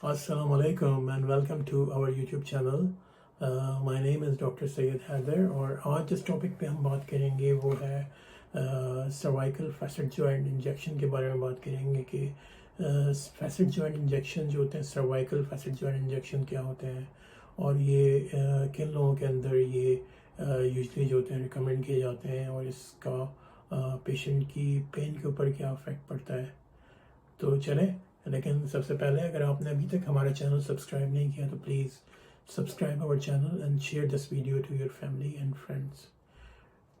Assalamu alaikum and welcome to our YouTube channel. My name is doctor Syed Haider और आज जिस topic पे हम बात करेंगे वो है सर्वाइकल फैसेट जॉइंट इंजेक्शन के बारे में बात करेंगे कि फैसेट जॉइंट इंजेक्शन जो होते हैं सर्वाइकल फैसेट जॉइंट इंजेक्शन क्या होते हैं और ये किन लोगों के अंदर ये यूजली जो होते हैं रिकमेंड किए जाते हैं और इसका पेशेंट की पेन के ऊपर क्या इफेक्ट पड़ता है। तो चलें, लेकिन सबसे पहले अगर आपने अभी तक हमारा चैनल सब्सक्राइब नहीं किया तो please subscribe our channel and share this video to your family and friends.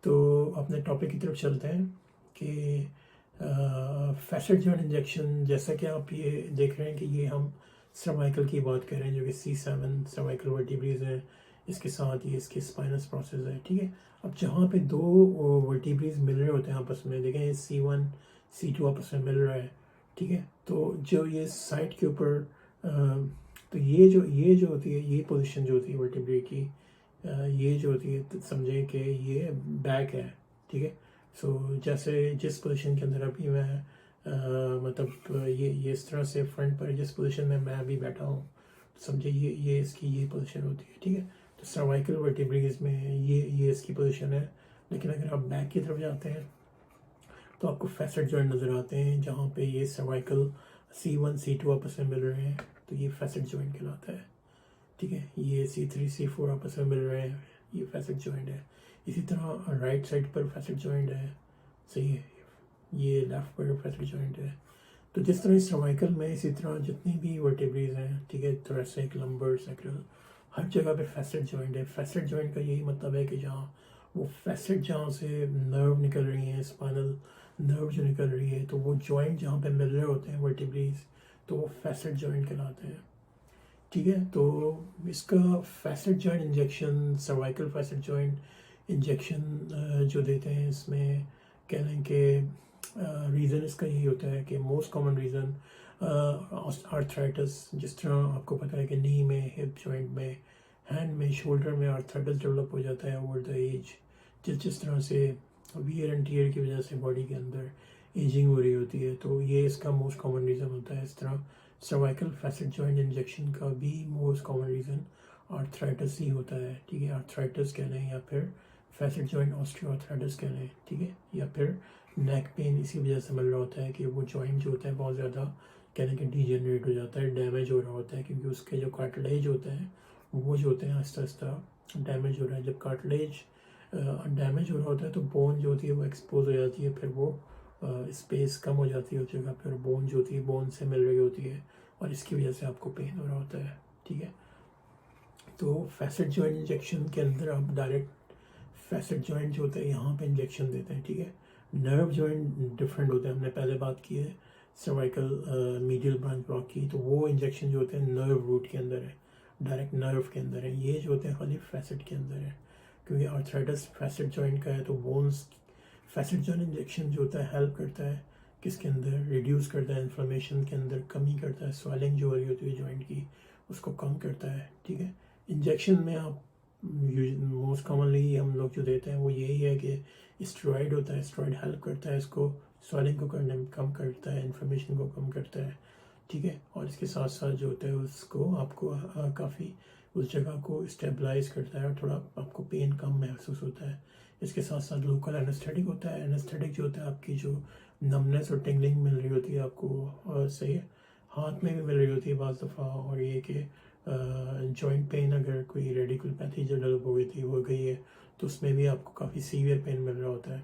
तो अपने टॉपिक की तरफ चलते हैं कि फैसेट जॉइंट इंजेक्शन, जैसा कि आप ये देख रहे हैं कि ये हम सर्वाइकल की बात कर रहे हैं जो कि C7 सर्वाइकल वर्टिब्रेज है, इसके साथ ही इसके स्पाइनस प्रोसेस है। ठीक है, अब जहाँ पे दो वर्टिब्रेज मिल रहे होते हैं आपस में, देखें C1 C2 आपस में मिल रहा है। ठीक है, तो जो ये साइड के ऊपर तो ये जो होती है, ये पोजीशन जो होती है वर्टिब्रे की, ये जो होती है तो समझें कि ये बैक है। ठीक है, सो जैसे जिस पोजीशन के अंदर अभी मैं मतलब ये इस तरह से फ्रंट पर जिस पोजीशन में मैं अभी बैठा हूँ, समझे ये इसकी ये पोजीशन होती है। ठीक है, तो सर्वाइकल वर्टिब्रेज में ये इसकी पोजीशन है। लेकिन अगर आप बैक की तरफ जाते हैं तो आपको फैसेट जॉइंट नज़र आते हैं जहाँ पे ये सर्वाइकल C1 C2 आपस में मिल रहे हैं, तो ये फैसेट जॉइंट कहलाता है। ठीक है, ये C3 C4 आपस में मिल रहे हैं, ये फैसेट जॉइंट है। इसी तरह राइट साइड पर फैसेट जॉइंट है, सही है, ये लेफ्ट पर फैसेट जॉइंट है। तो जिस तरह सर्वाइकल में इसी तरह जितनी भी वर्टिब्रेज हैं, ठीक है, थोरेसिक, लंबर, सैक्रल, हर जगह पे फैसेट जॉइंट है। फैसेट जॉइंट का यही मतलब है कि जहाँ वो फैसेट जहाँ से नर्व निकल रही है, स्पाइनल नर्व जो निकल रही है, तो वो जॉइंट जहाँ पे मिल रहे होते हैं वर्टिब्रेज, तो वो फैसेट जॉइंट कहलाते हैं। ठीक है, तो इसका facet joint injection, cervical facet joint injection जो देते हैं, इसमें कह लें कि रीज़न इसका यही होता है कि मोस्ट कॉमन रीज़न आर्थराइटिस, जिस तरह आपको पता है कि नी में, हिप जॉइंट में, हैंड में, शोल्डर में आर्थराइटिस डेवलप हो जाता है ओवर द एज। जिस तरह से वियर एंड टीयर की वजह से बॉडी के अंदर एजिंग हो रही होती है, तो ये इसका मोस्ट कॉमन रीज़न होता है। इस तरह सर्वाइकल फैसेट जॉइंट इंजेक्शन का भी मोस्ट कॉमन रीज़न आर्थराइटिस ही होता है। ठीक है, आर्थराइटिस कह लें या फिर फैसेट जॉइंट ऑस्टियोआर्थराइटिस कह लें। ठीक है, या फिर नेक पेन इसी वजह से मिल रहा होता है कि वो जॉइंट जो होता है बहुत ज़्यादा कह लें कि डीजेनरेट हो जाता है, डैमेज हो रहा होता है, क्योंकि उसके जो कार्टिलेज होते हैं वो जो होते हैं आहिस्ता आहिस्ता डैमेज हो रहा है। जब कार्टिलेज डैमेज हो रहा होता है तो बोन जो होती है वो एक्सपोज हो जाती है, फिर वो स्पेस कम हो जाती है उस जगह पर, बोन जो होती है बोन से मिल रही होती है और इसकी वजह से आपको पेन हो रहा होता है। ठीक है, तो फैसेट जॉइंट इंजेक्शन के अंदर आप डायरेक्ट फैसेट जॉइंट जो होता है यहाँ पे इंजेक्शन देते हैं। ठीक है, नर्व जॉइंट डिफरेंट होते हैं, हमने पहले बात की है सर्वाइकल मीडियल ब्रांच ब्लॉक की, तो वो इंजेक्शन जो होते हैं नर्व रूट के अंदर है, डायरेक्ट नर्व के अंदर है। ये जो होते हैं खाली फैसेट के अंदर है, क्योंकि आर्थराइटिस फैसेट जॉइंट का है, तो बोन्स फैसेट जॉइंट इंजेक्शन जो होता है हेल्प करता है किसके अंदर, रिड्यूस करता है इन्फ्लेमेशन के अंदर, कमी करता है, स्वेलिंग जो हो रही होती है जॉइंट की उसको कम करता है। ठीक है, इंजेक्शन में आप मोस्ट कॉमनली हम लोग जो देते हैं वो यही है कि स्टेरॉइड होता है, स्टेरॉइड हेल्प करता है इसको स्वेलिंग को करने में, कम करता है, इन्फ्लेमेशन को कम करता है। ठीक है, और इसके साथ साथ जो होता है उसको आपको काफ़ी उस जगह को स्टेबलाइज करता है और थोड़ा आपको पेन कम महसूस होता है। इसके साथ साथ लोकल एनेस्थेटिक होता है। एनेस्थेटिक जो होता है आपकी जो नमनेस और टिंगलिंग मिल रही होती है आपको, और सही है, हाथ में भी मिल रही होती है बाज़ दफ़ा, और ये कि जॉइंट पेन अगर कोई रेडिकुलोपैथी जो डेवलप हो गई थी वो गई है तो उसमें भी आपको काफ़ी सीवियर पेन मिल रहा होता है।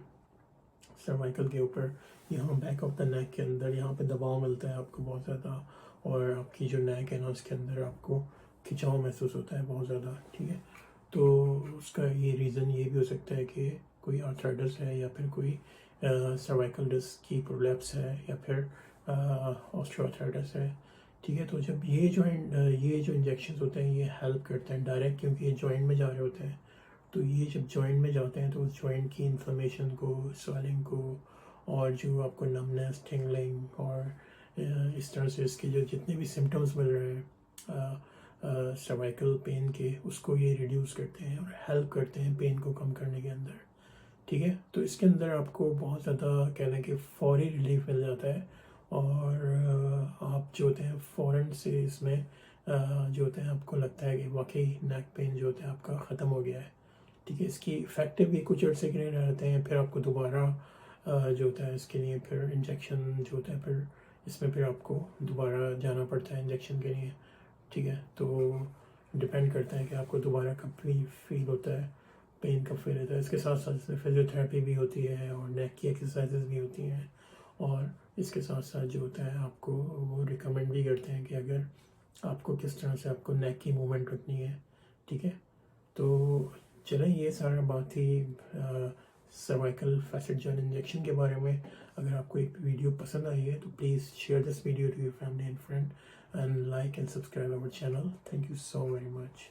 सर्वाइकल के ऊपर यहाँ बैक ऑफ द नेक के अंदर यहाँ पे दबाव मिलता है आपको बहुत ज़्यादा, और आपकी जो नेक है ना उसके अंदर आपको खिंचाव महसूस होता है बहुत ज़्यादा। ठीक है, तो उसका ये रीज़न ये भी हो सकता है कि कोई आर्थराइटिस है या फिर कोई सर्वाइकल डिस्क की प्रोलैप्स है या फिर ऑस्टियोआर्थराइटिस है। ठीक है, तो जब ये जो इंजेक्शन होते हैं ये हेल्प करते हैं डायरेक्ट, क्योंकि ये जॉइंट में जा रहे होते हैं, तो ये जब जॉइंट में जाते हैं तो उस जॉइंट की इन्फ्लेमेशन को, स्वेलिंग को, और जो आपको नमनेस, टिंगलिंग और इस तरह से इसके जो जितने भी सिम्टम्स मिल रहे हैं सर्वाइकल पेन के, उसको ये रिड्यूस करते हैं और हेल्प करते हैं पेन को कम करने के अंदर। ठीक है, तो इसके अंदर आपको बहुत ज़्यादा कहना कि फौरी रिलीफ मिल जाता है, और आप जो होते हैं फ़ौरन से इसमें जो होते हैं आपको लगता है कि वाकई नेक पेन जो होता है आपका ख़त्म हो गया है। ठीक है, इसकी इफेक्टिव भी कुछ अर्से के लिए रहते हैं, फिर आपको दोबारा जो होता है इसके लिए फिर इंजेक्शन जो होता है फिर इसमें फिर आपको दोबारा जाना पड़ता है इंजेक्शन के लिए। ठीक है, तो डिपेंड करता है कि आपको दोबारा कब फील होता है, पेन कब फील होता है। इसके साथ साथ इसमें फिजियोथेरेपी भी होती है और नेक की एक्सरसाइजेज भी होती हैं, और इसके साथ साथ जो होता है आपको वो रिकमेंड भी करते हैं कि अगर आपको किस तरह से आपको नेक की मूवमेंट रखनी है। ठीक है, तो चलें, ये सारा बात थी सर्वाइकल फैसेट जॉइंट इंजेक्शन के बारे में। अगर आपको एक वीडियो पसंद आई है तो please share this video to your family and friend and like and subscribe our channel. Thank you so very much.